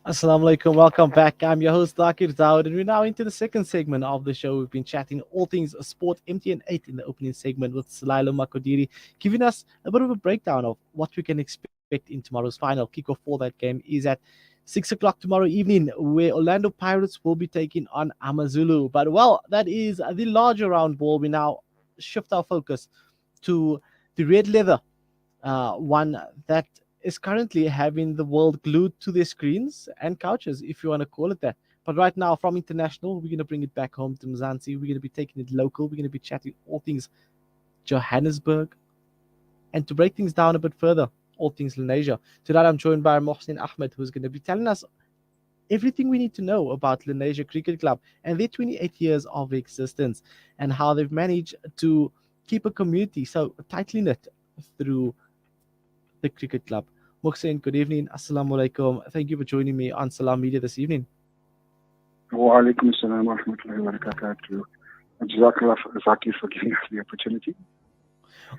Assalamu alaikum, welcome back. I'm your host Dakir Dawood, and we're now into the second segment of the show. We've been chatting all things sport, MTN 8 in the opening segment with Sulailo Makodiri, giving us a bit of a breakdown of what we can expect in tomorrow's final. Kickoff for that game is at 6 o'clock tomorrow evening, where Orlando Pirates will be taking on Amazulu. But well, that is the larger round ball. We now shift our focus to the red leather one that is currently having the world glued to their screens and couches, if you want to call it that. But right now, from international, we're going to bring it back home to Mzansi. We're going to be taking it local. We're going to be chatting all things Johannesburg. And to break things down a bit further, all things Lenasia. Tonight, I'm joined by Mohsin Ahmed, who's going to be telling us everything we need to know about Lenasia Cricket Club and their 28 years of existence and how they've managed to keep a community so tightly knit through the cricket club. Mohsin, good evening. Assalamu alaikum. Thank you for joining me on Salam Media this evening. Wa alaikum assalam wa rahmatullahi wa barakatuh. And Jazakallah Zaki for giving us the opportunity.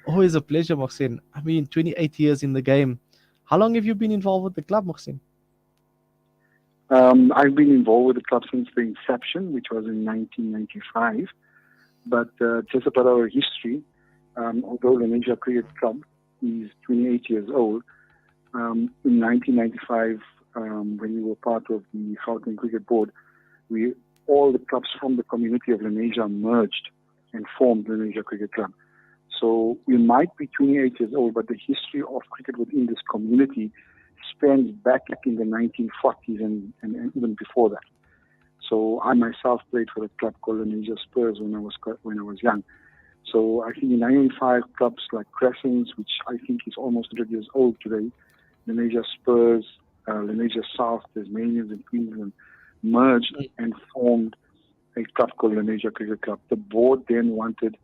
Always a pleasure, Mohsin. I mean, 28 years in the game. How long have you been involved with the club, Mohsin? I've been involved with the club since the inception, which was in 1995. But just about our history, although the Lenasia Cricket Club is 28 years old, in 1995, when we were part of the Gauteng Cricket Board, all the clubs from the community of Lenasia merged and formed the Lenasia Cricket Club. So we might be 28 years old, but the history of cricket within this community spans back in the 1940s and even before that. So I myself played for a club called Lenasia Spurs when I was young. So I think in 1995, clubs like Crescents, which I think is almost 100 years old today, Lenasia Spurs, Lenasia South, Tasmanians and Queensland merged and formed a club called Lenasia Cricket Club. The board then wanted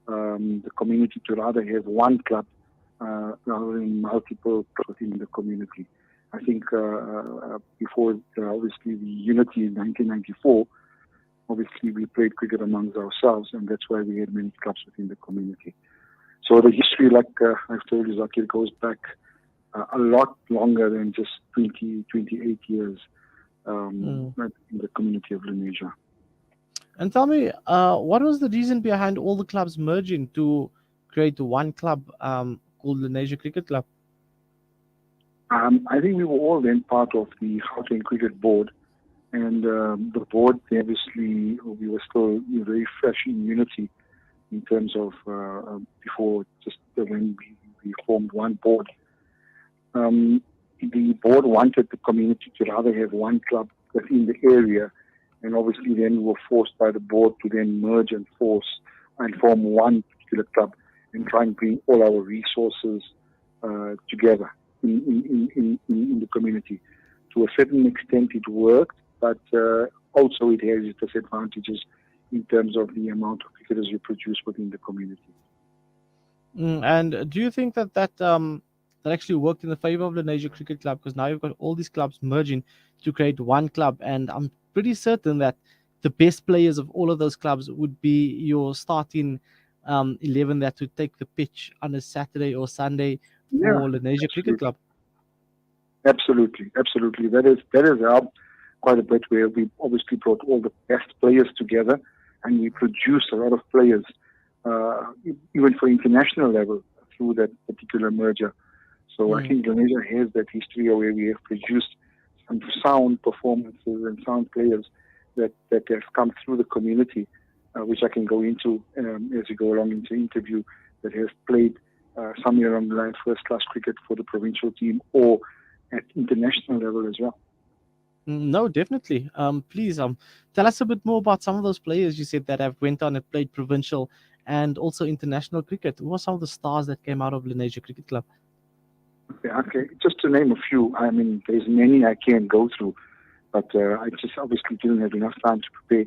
the community to rather have one club rather than multiple clubs in the community. I think before obviously the unity in 1994, obviously we played cricket amongst ourselves, and that's why we had many clubs within the community. So the history, like I've told you, Zakir, goes back a lot longer than just 28 years in the community of Lenasia. And tell me, what was the reason behind all the clubs merging to create one club called Lenasia Cricket Club? I think we were all then part of the Gauteng Cricket Board, and the board, obviously, we were still very fresh in unity in terms of before just when we formed one board. The board wanted the community to rather have one club within the area, and obviously then we were forced by the board to then merge and form one particular club and try and bring all our resources together in the community. To a certain extent it worked, but also it has its disadvantages in terms of the amount of cricketers you produce within the community. And do you think that actually worked in the favor of the Lenasia Cricket Club? Because now you've got all these clubs merging to create one club, and I'm pretty certain that the best players of all of those clubs would be your starting 11 that would take the pitch on a Saturday or Sunday for Lenasia Cricket Club. Absolutely. That has helped quite a bit, where we obviously brought all the best players together, and we produced a lot of players, even for international level, through that particular merger. So I think Lenasia has that history where we have produced some sound performances and sound players that have come through the community, which I can go into as we go along into the interview, that have played somewhere along the line first-class cricket for the provincial team or at international level as well. No, definitely. Please tell us a bit more about some of those players you said that have went on and played provincial and also international cricket. Who are some of the stars that came out of Lenasia Cricket Club? Okay. Just to name a few, I mean, there's many I can't go through, but I just obviously didn't have enough time to prepare.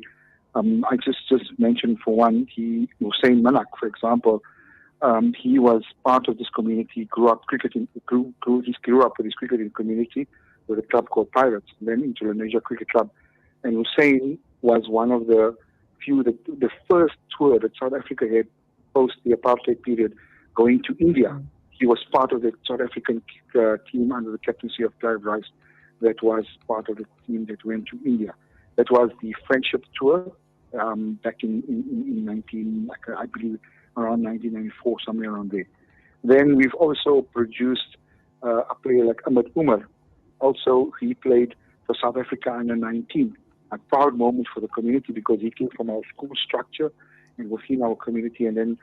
I just mentioned for one, Hussein Malak, for example. He was part of this community, grew up with his cricketing community with a club called Pirates, then into Lenasia Cricket Club. And Hussein was one of the few, the first tour that South Africa had post the apartheid period going to India. He was part of the South African team under the captaincy of Clive Rice. that was part of the team that went to India. That was the Friendship Tour back in 19, I believe, around 1994, somewhere around there. Then we've also produced a player like Ahméd Náwàb. Also, he played for South Africa under 19. A proud moment for the community because he came from our school structure and within our community, and then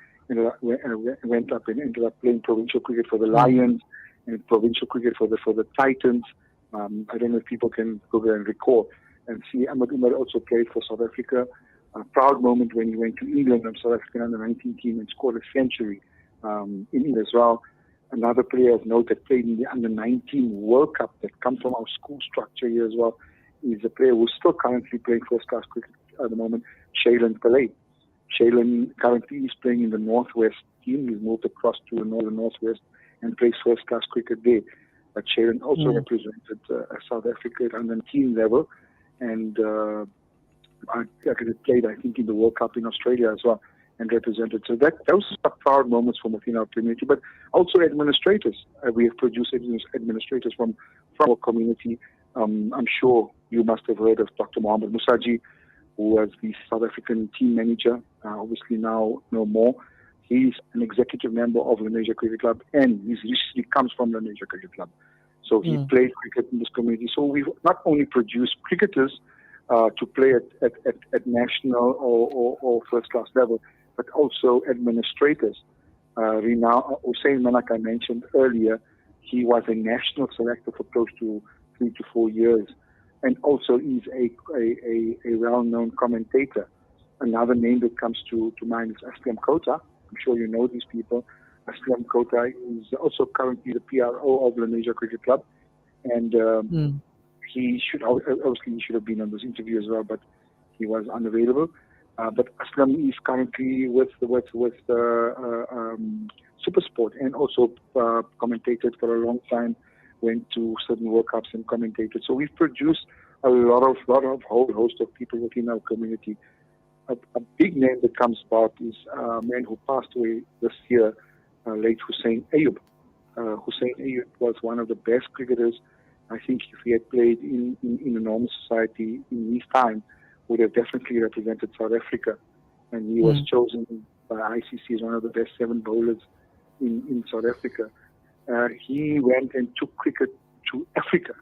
went up and ended up playing provincial cricket for the Lions and provincial cricket for the Titans. I don't know if people can go there and recall and see. Ahméd Náwàb also played for South Africa. A proud moment when he went to England and South African under 19 team and scored a century in England as well. Another player of note that played in the under 19 World Cup that comes from our school structure here as well is a player who's still currently playing first-class cricket at the moment, Shailen Pillay. Shailen currently is playing in the Northwest team. He's moved across to the Northwest and plays first-class cricket there. But Shailen also represented South Africa at under 19 level, and I played, I think, in the World Cup in Australia as well and represented. So those are proud moments from within our community, but also administrators. We have produced administrators from our community. I'm sure you must have heard of Dr. Mohammed Musaji, who was the South African team manager, obviously now no more. He's an executive member of Lenasia Cricket Club, and he comes from Lenasia Cricket Club. So he played cricket in this community. So we've not only produced cricketers to play at national or first-class level, but also administrators. Hussein Manak, I mentioned earlier, he was a national selector for close to 3 to 4 years, and also is a well-known commentator. Another name that comes to mind is Aslam Kota. I'm sure you know these people. Aslam Kota is also currently the PRO of Lenasia Cricket Club, and he should have been on this interview as well, but he was unavailable. But Aslam is currently with SuperSport and also commentated for a long time. Went to certain World Cups and commentated. So we've produced a lot of whole host of people within our community. A big name that comes about is a man who passed away this year, late Hussein Ayub. Hussein Ayub was one of the best cricketers. I think if he had played in a normal society in his time, would have definitely represented South Africa. And he was chosen by ICC as one of the best 7 bowlers in South Africa. He went and took cricket to Africa.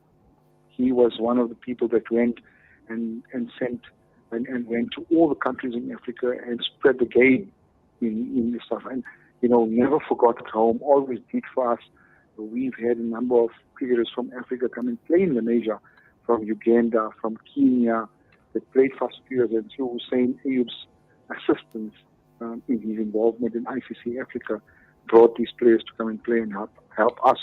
He was one of the people that went and went to all the countries in Africa and spread the game in this stuff. And, never forgot at home, always did for us. We've had a number of cricketers from Africa come and play in Lenasia, from Uganda, from Kenya, that played for us years, and through Hussein Ayub's assistance in his involvement in ICC Africa, brought these players to come and play and help us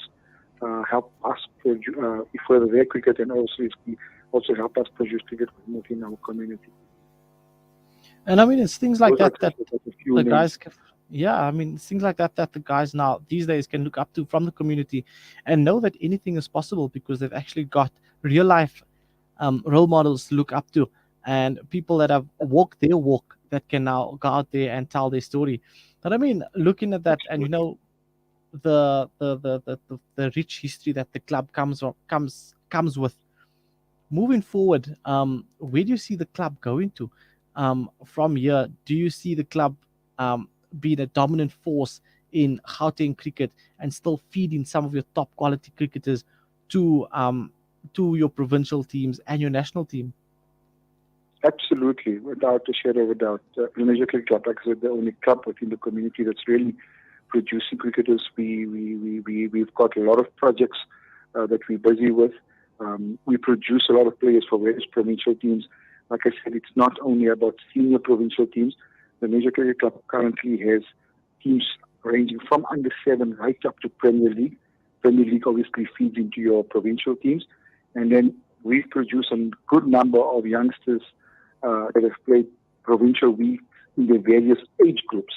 further their cricket, and also help us produce cricket within our community. And I mean, it's things like that the guys it's things like that the guys now these days can look up to from the community and know that anything is possible because they've actually got real life role models to look up to and people that have walked their walk that can now go out there and tell their story. But I mean, looking at that and the rich history that the club comes with moving forward, where do you see the club going to from here? Do you see the club being a dominant force in Gauteng cricket and still feeding some of your top quality cricketers to your provincial teams and your national team? Absolutely, without a shadow of a doubt. Lenasia Cricket Club, like I said, the only club within the community that's really producing cricketers. We've got a lot of projects that we're busy with. We produce a lot of players for various provincial teams. Like I said, it's not only about senior provincial teams. The Lenasia Cricket Club currently has teams ranging from under 7 right up to Premier League. Premier League obviously feeds into your provincial teams. And then we've produced a good number of youngsters that have played provincial leagues in the various age groups,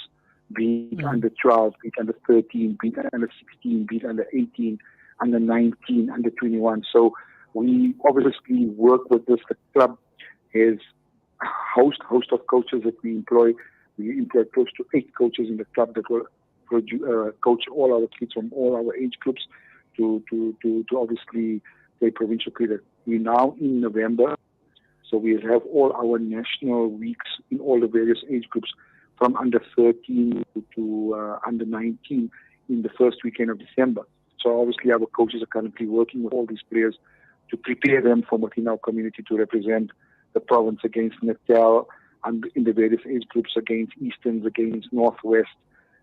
be it under 12, be it under 13, be it under 16, be it under 18, under 19, under 21. So we obviously work with this. The club has a host of coaches that we employ. We employ close to 8 coaches in the club that will coach all our kids from all our age groups to obviously play provincial cricket. We're now in November, so we'll have all our national weeks in all the various age groups from under 13 to under 19 in the first weekend of December. So obviously our coaches are currently working with all these players to prepare them from within our community to represent the province against Natal and in the various age groups, against Easterns, against Northwest,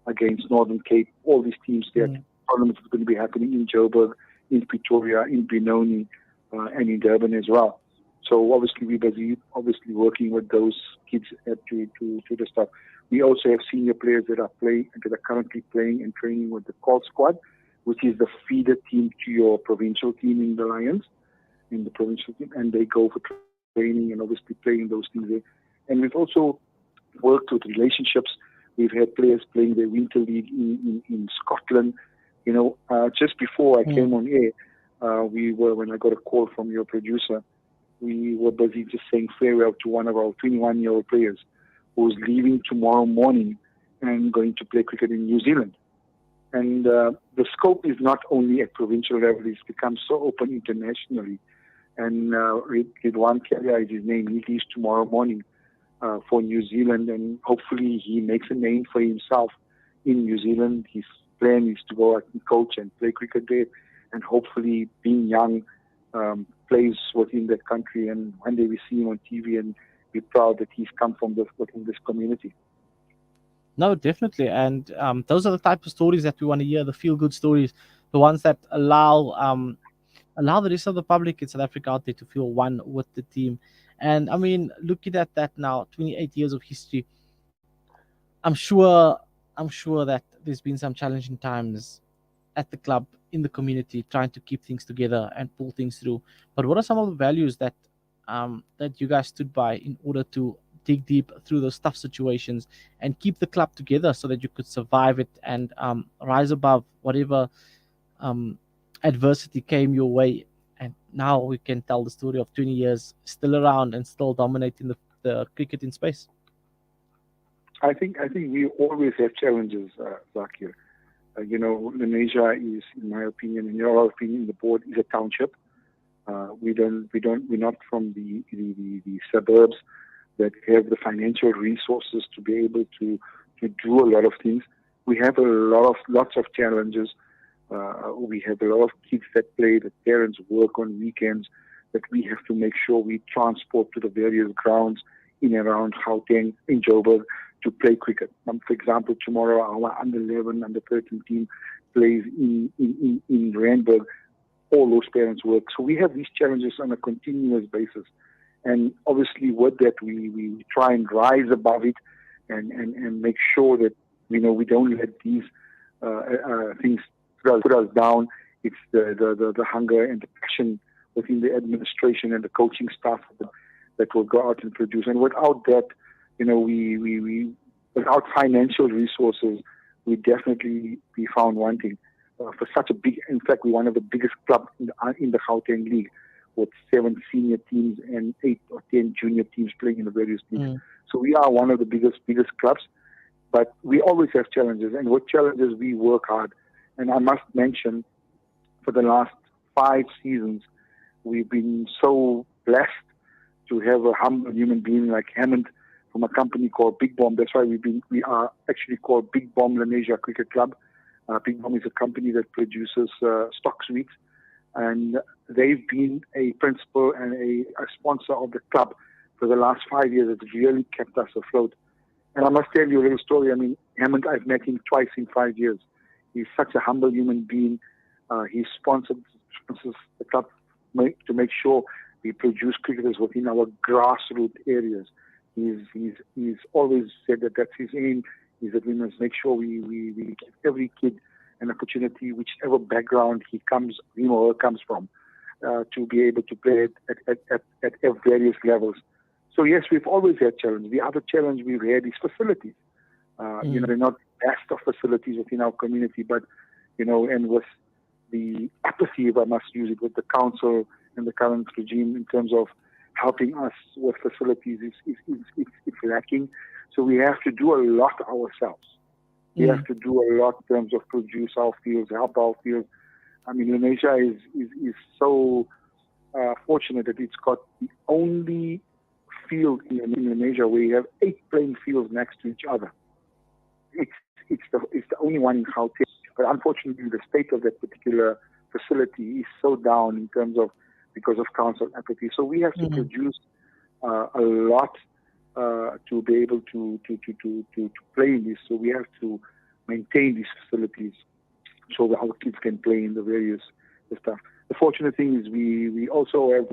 against Northern Cape, all these teams there. Tournaments are going to be happening in Joburg, in Pretoria, in Benoni, and in Durban as well. So obviously we're busy, working with those kids to the stuff. We also have senior players that are currently playing and training with the call squad, which is the feeder team to your provincial team in the Lions, in the provincial team, and they go for training and obviously playing those things there. And we've also worked with relationships. We've had players playing the Winter League in Scotland. You know, just before I came on air, when I got a call from your producer, we were busy just saying farewell to one of our 21-year-old players who's leaving tomorrow morning and going to play cricket in New Zealand. And the scope is not only at provincial level, it's become so open internationally. And Ridwan Keria is his name. He leaves tomorrow morning for New Zealand, and hopefully he makes a name for himself in New Zealand. His plan is to go out and coach and play cricket there, and hopefully, being young, plays within that country, and one day we see him on TV and be proud that he's come from within this community. No, definitely. And those are the type of stories that we want to hear, the feel-good stories, the ones that allow the rest of the public in South Africa out there to feel one with the team. And I mean, looking at that now, 28 years of history, I'm sure that there's been some challenging times at the club, in the community, trying to keep things together and pull things through. But what are some of the values that you guys stood by in order to dig deep through those tough situations and keep the club together so that you could survive it and rise above whatever adversity came your way? And now we can tell the story of 20 years still around and still dominating the cricketing space. I think we always have challenges, Zakir. You know, Lenasia is, in my opinion, in your opinion, the board is a township. We're not from the suburbs that have the financial resources to be able to do a lot of things. We have lots of challenges. We have a lot of kids that play, that parents work on weekends, that we have to make sure we transport to the various grounds in and around Gauteng, in Joburg, to play cricket. For example, tomorrow our under-11, under-13 team plays in Randburg. All those parents work. So we have these challenges on a continuous basis. And obviously with that, we try and rise above it and make sure that, you know, we don't let these things put us down. It's the hunger and the passion within the administration and the coaching staff that will go out and produce. And without that, you know, we without financial resources, we definitely be found wanting. For such a big, in fact, we're one of the biggest clubs in the Gauteng League, with 7 senior teams and 8 or 10 junior teams playing in the various teams. So we are one of the biggest clubs, but we always have challenges. And with challenges, we work hard. And I must mention, for the last 5 seasons, we've been so blessed to have a humble human being like Ahmed from a company called Big Bomb. That's why we are actually called Big Bomb Lenasia Cricket Club. Big Bomb is a company that produces stock sweets, and they've been a principal and a sponsor of the club for the last 5 years. It's really kept us afloat. And I must tell you a little story. I mean, Ahmed, I've met him twice in 5 years. He's such a humble human being. He sponsors the club to make sure we produce cricketers within our grassroots areas. He's always said that that's his aim, is that we must make sure we give every kid an opportunity, whichever background him or her comes from, to be able to play at various levels. So yes, we've always had challenges. The other challenge we've had is facilities. You know, they're not best of facilities within our community, but, you know, and with the apathy, if I must use it, with the council and the current regime in terms of helping us with facilities is lacking. So we have to do a lot ourselves. We have to do a lot in terms of produce our fields, help our fields. I mean, Lenasia is so fortunate that it's got the only field in Indonesia where you have 8 playing fields next to each other. It's the only one in Gauteng. But unfortunately, the state of that particular facility is so down in terms of because of council apathy. So we have to produce a lot to be able to play in this. So we have to maintain these facilities so that our kids can play in the various stuff. The fortunate thing is we also have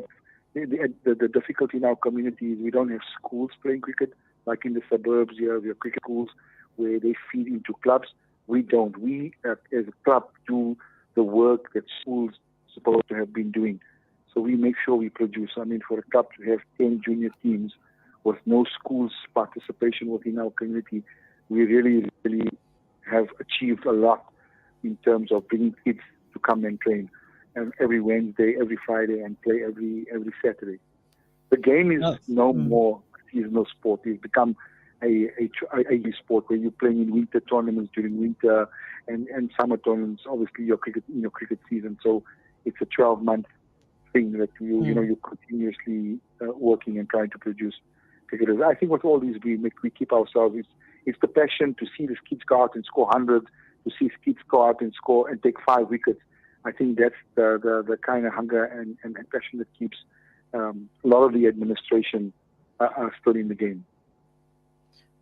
the difficulty in our community is we don't have schools playing cricket. Like in the suburbs, we have cricket schools where they feed into clubs. We don't. We, as a club, do the work that schools supposed to have been doing. So we make sure we produce. I mean, for a club to have 10 junior teams with no schools participation within our community, we really, really have achieved a lot in terms of bringing kids to come and train. And every Wednesday, every Friday, and play every Saturday. The game is no more seasonal sport. It's become a sport where you're playing in winter tournaments during winter and summer tournaments. Obviously, your cricket season. So it's a 12-month thing that you're continuously working and trying to produce cricketers. I think with all these we keep ourselves. It's the passion to see these kids go out and score hundreds, to see kids go out and score and take 5 wickets. I think that's the kind of hunger and passion that keeps a lot of the administration still in the game.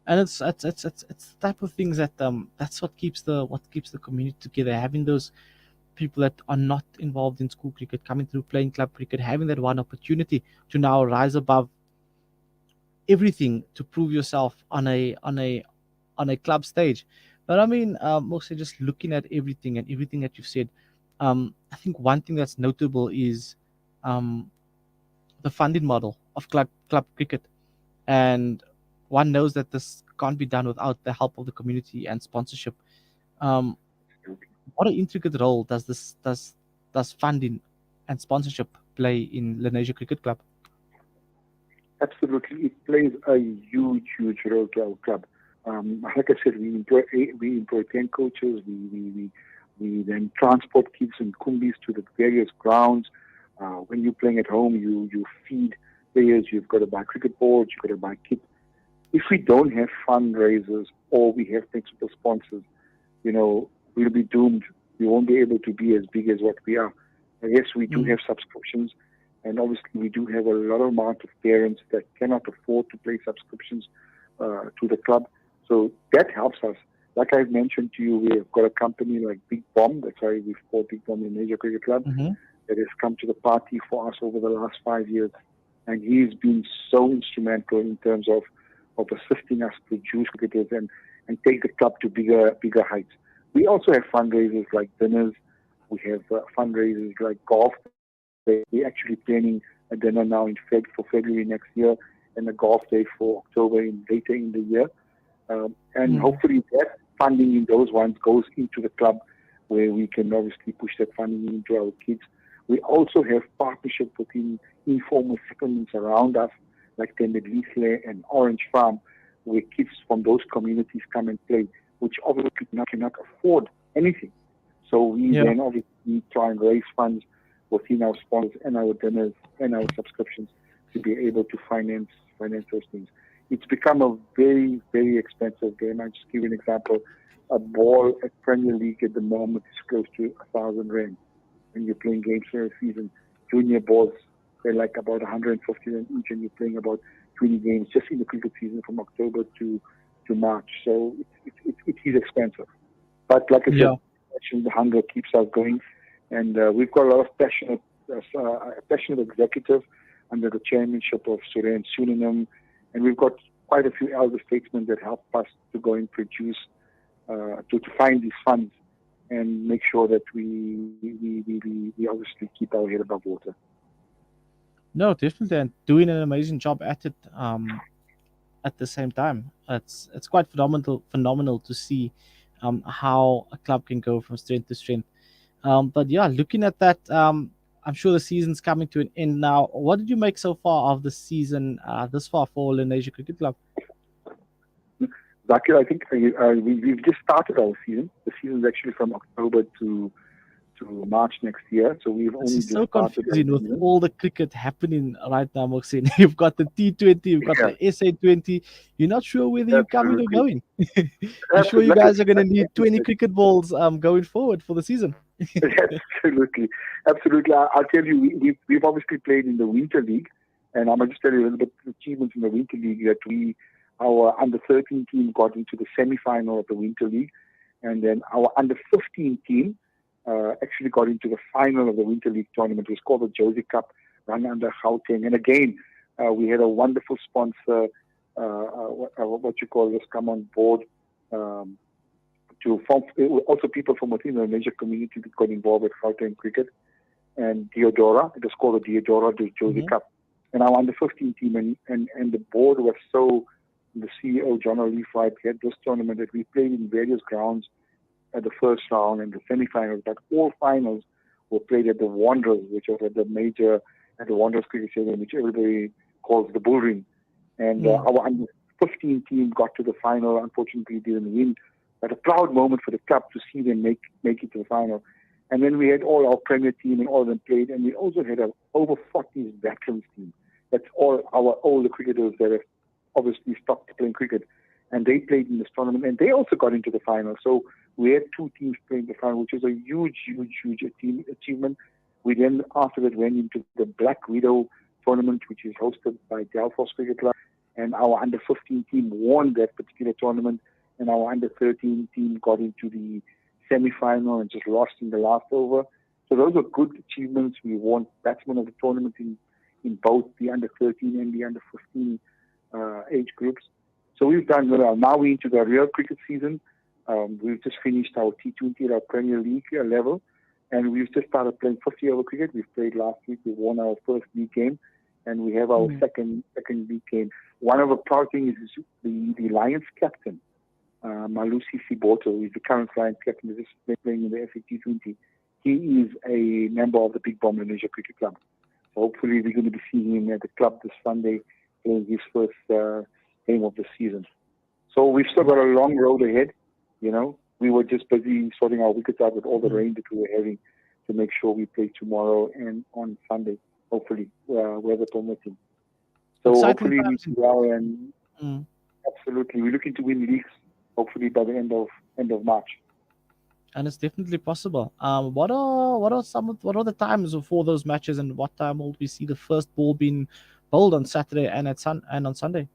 And it's the type of things that that's what keeps the community together. Having those people that are not involved in school cricket coming through, playing club cricket, having that one opportunity to now rise above everything to prove yourself on a club stage. But I mean, mostly just looking at everything that you've said, I think one thing that's notable is the funding model of club cricket, and one knows that this can't be done without the help of the community and sponsorship. What an intricate role does funding and sponsorship play in Lenasia Cricket Club? Absolutely, it plays a huge role to our club. Like I said, we employ 10 coaches. We then transport kids and kumbis to the various grounds. When you're playing at home, you feed players. You've got to buy cricket boards. You've got to buy kits. If we don't have fundraisers or we have principal sponsors, we'll be doomed. We won't be able to be as big as what we are. Yes, we do have subscriptions, and obviously we do have a lot of amount of parents that cannot afford to pay subscriptions to the club. So that helps us. Like I've mentioned to you, we've got a company like Big Bomb. That's why we've called Big Bomb Lenasia Cricket Club. That has come to the party for us over the last 5 years. And he's been so instrumental in terms of assisting us produce cricketers and take the club to bigger heights. We also have fundraisers like dinners. We have fundraisers like golf. We're actually planning a dinner now for February next year and a golf day for October later in the year. And hopefully that funding in those ones goes into the club where we can obviously push that funding into our kids. We also have partnership within informal settlements around us, like Tembedlisle and Orange Farm, where kids from those communities come and play, which obviously cannot afford anything. So we then obviously try and raise funds within our sponsors and our dinners and our subscriptions to be able to finance those things. It's become a very, very expensive game. I'll just give you an example. A ball at Premier League at the moment is close to 1,000 rand. When you're playing games for a season, junior balls, they're like about 150 rand each, and you're playing about 20 games just in the cricket season from October to March. So it is expensive. But like I said, the hunger keeps us going. And we've got a lot of passionate executive under the chairmanship of Suren Surinam. And we've got quite a few elder statesmen that help us to go and produce, to find these funds and make sure that we obviously keep our head above water. No, definitely, and doing an amazing job at it. At the same time, it's quite phenomenal to see how a club can go from strength to strength. But yeah, looking at that, I'm sure the season's coming to an end now. What did you make so far of the season this far for Lenasia Cricket Club? Zakir, I think we've just started our season. The season is actually from October to to March next year. So we've This only is just so started our confusing with season. all the cricket happening right now, Mohsin. You've got the T20, you've got Yeah, the SA20. You're not sure whether you're coming or absolutely. going. You sure you Like guys are going to need like you 20 said, cricket balls going forward for the season? absolutely, absolutely. I'll tell you, we've obviously played in the Winter League, and I'm going to just tell you a little bit of achievements in the Winter League that our under 13 team got into the semi-final of the Winter League, and then our under 15 team actually got into the final of the Winter League tournament. It was called the Josie Cup, run under Gauteng. And again, we had a wonderful sponsor, what you call this, come on board. Um, to form, also people from within the major community that got involved with Gauteng cricket and Deodora. It was called the Deodora Josie Hmm. Cup. And our under 15 team and the board was so, the CEO, John O'Leaf, had this tournament that we played in various grounds at the first round and the semi-finals, but all finals were played at the Wanderers, which was at the Wanderers Cricket Stadium, which everybody calls the Bull Ring. And Mm. our under 15 team got to the final. Unfortunately, didn't win, but a proud moment for the club to see them make it to the final. And then we had all our Premier team and all of them played, and we also had a over 40 veterans team. That's all our older cricketers that have obviously stopped playing cricket, and they played in this tournament, and they also got into the final. So we had two teams playing the final, which was a huge achievement. We then, after that, went into the Black Widow tournament, which is hosted by Delphos Cricket Club, and our under 15 team won that particular tournament, and our under 13 team got into the semi-final and just lost in the last over. So those were good achievements. We won batsman of the tournament in both the under 13 and the under 15 age groups. So we've done well. Now we're into the real cricket season. We've just finished our T20 at our Premier League level, and we've just started playing 50-over cricket. We've played last week. We won our first league game, and we have our Mm. second league game. One of the proud things is the Lions captain, Malusi Siboto, is the current Lions captain. He's just playing in the FA T20. He is a member of the Big Bomb Lenasia Cricket Club. So hopefully we're going to be seeing him at the club this Sunday playing his first game of the season. So we've still got a long road ahead. You know, we were just busy sorting our wickets out with all the rain that we were having to make sure we play tomorrow and on Sunday, hopefully, weather permitting. So Exciting hopefully we times. do well, and Mm. absolutely we're looking to win leagues hopefully by the end of March. And it's definitely possible. What are the times for those matches, and what time will we see the first ball being bowled on Saturday and on Sunday?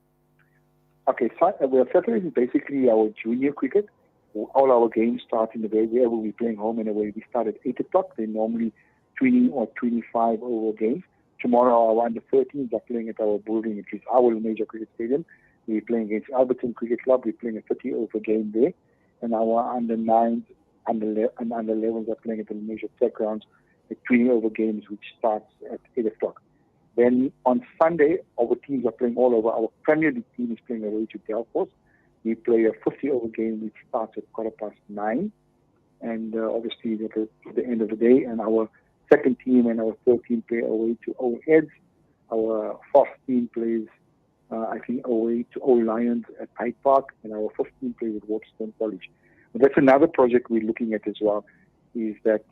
Okay, so, well, Saturday is basically our junior cricket. All our games start in the day wherever we're playing home and away. We start at 8 o'clock. They're normally 20 or 25 over games. Tomorrow, our under 13s are playing at our building, which is our major cricket stadium. We're playing against Alberton Cricket Club. We're playing a 30 over game there. And our under 9s and under 11s are playing at the major tech grounds at 20 over games, which starts at 8 o'clock. Then on Sunday, our teams are playing all over. Our Premier League team is playing away to Delphos. We play a 50-over game which starts at 9:15, and obviously at the end of the day. And our second team and our third team play away to Old Heads. Our fourth team plays, I think, away to Old Lions at Hyde Park, and our fifth team plays at Waterstone College. And that's another project we're looking at as well, is that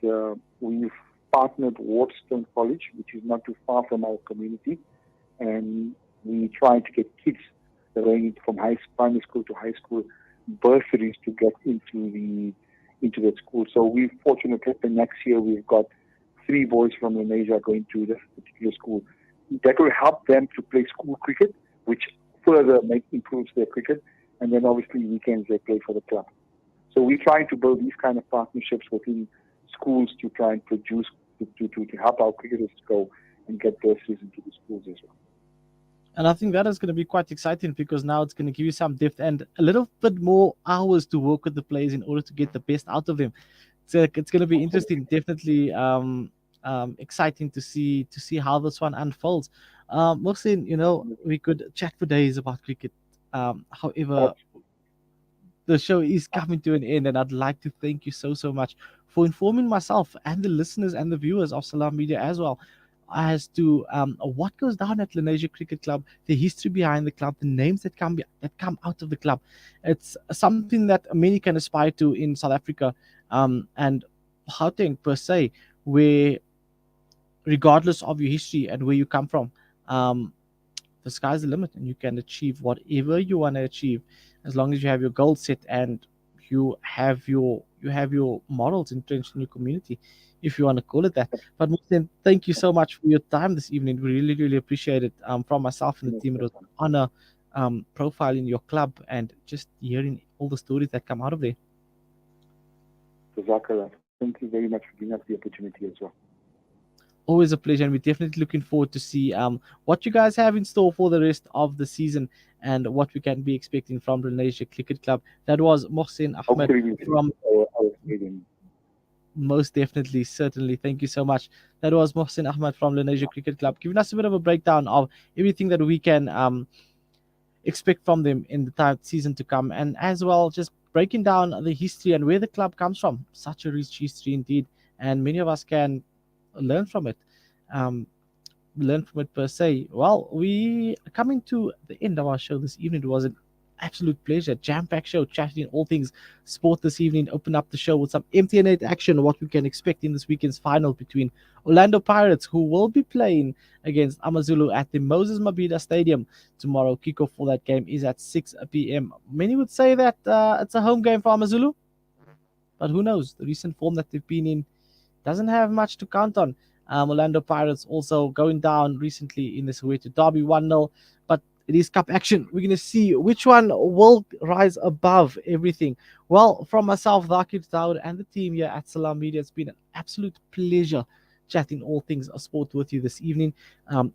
we've partnered Waterstone College, which is not too far from our community, and we try to get kids that are going from primary school to high school bursaries to get into that school. So we're fortunate that the next year we've got 3 boys from Lenasia going to this particular school. That will help them to play school cricket, which further improves their cricket, and then obviously weekends they play for the club. So we're trying to build these kind of partnerships within schools to try and produce, to help our cricketers go and get bursaries into the schools as well. And I think that is going to be quite exciting because now it's going to give you some depth and a little bit more hours to work with the players in order to get the best out of them. So it's going to be interesting, definitely exciting to see how this one unfolds. Mohsin, we could chat for days about cricket. However, the show is coming to an end, and I'd like to thank you so much for informing myself and the listeners and the viewers of Salam Media as well as to what goes down at Lenasia Cricket Club, the history behind the club, the names that come out of the club. It's something that many can aspire to in South Africa, and Gauteng per se, where regardless of your history and where you come from, um, the sky's the limit, and you can achieve whatever you want to achieve as long as you have your goals set and you have your morals entrenched in your community, if you want to call it that. But Mohsin, thank you so much for your time this evening. We really, really appreciate it. From myself and the team, it was an honor profiling your club and just hearing all the stories that come out of there. Jazakallah. Thank you very much for giving us the opportunity as well. Always a pleasure, and we're definitely looking forward to see what you guys have in store for the rest of the season and what we can be expecting from the Lenasia Cricket Club. That was Mohsin Ahmed Hopefully, we can from our stadium. most definitely, certainly. Thank you so much. That was Mohsin Ahmed from Lenasia Cricket Club, giving us a bit of a breakdown of everything that we can expect from them in the time season to come, and as well just breaking down the history and where the club comes from. Such a rich history indeed, and many of us can learn from it. Um, learn from it per se. Well, we are coming to the end of our show this evening. It was an absolute pleasure, jam-packed show, chatting all things sport this evening. Open up the show with some MTN8 action, what we can expect in this weekend's final between Orlando Pirates, who will be playing against Amazulu at the Moses Mabhida Stadium tomorrow. Kickoff for that game is at 6 p.m. Many would say that it's a home game for Amazulu, but who knows? The recent form that they've been in doesn't have much to count on. Orlando Pirates also going down recently in this way to Derby 1-0, but it is cup action. We're going to see which one will rise above everything. Well, from myself, Dhakir Dawood, and the team here at Salam Media, it's been an absolute pleasure chatting all things sport with you this evening.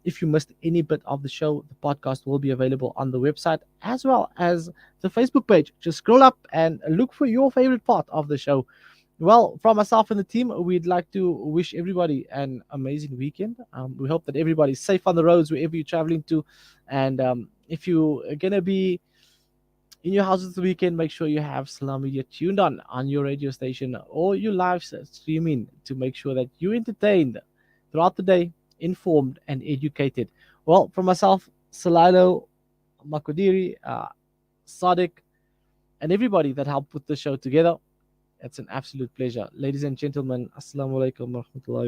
If you missed any bit of the show, the podcast will be available on the website as well as the Facebook page. Just scroll up and look for your favorite part of the show. Well, from myself and the team, we'd like to wish everybody an amazing weekend. We hope that everybody's safe on the roads wherever you're traveling to. And if you're going to be in your house this weekend, make sure you have Salam Media tuned on your radio station or your live streaming to make sure that you're entertained throughout the day, informed, and educated. Well, from myself, Salalo, Makudiri, Sadiq, and everybody that helped put the show together, it's an absolute pleasure. Ladies and gentlemen, Assalamu alaikum wa rahmatullahi wa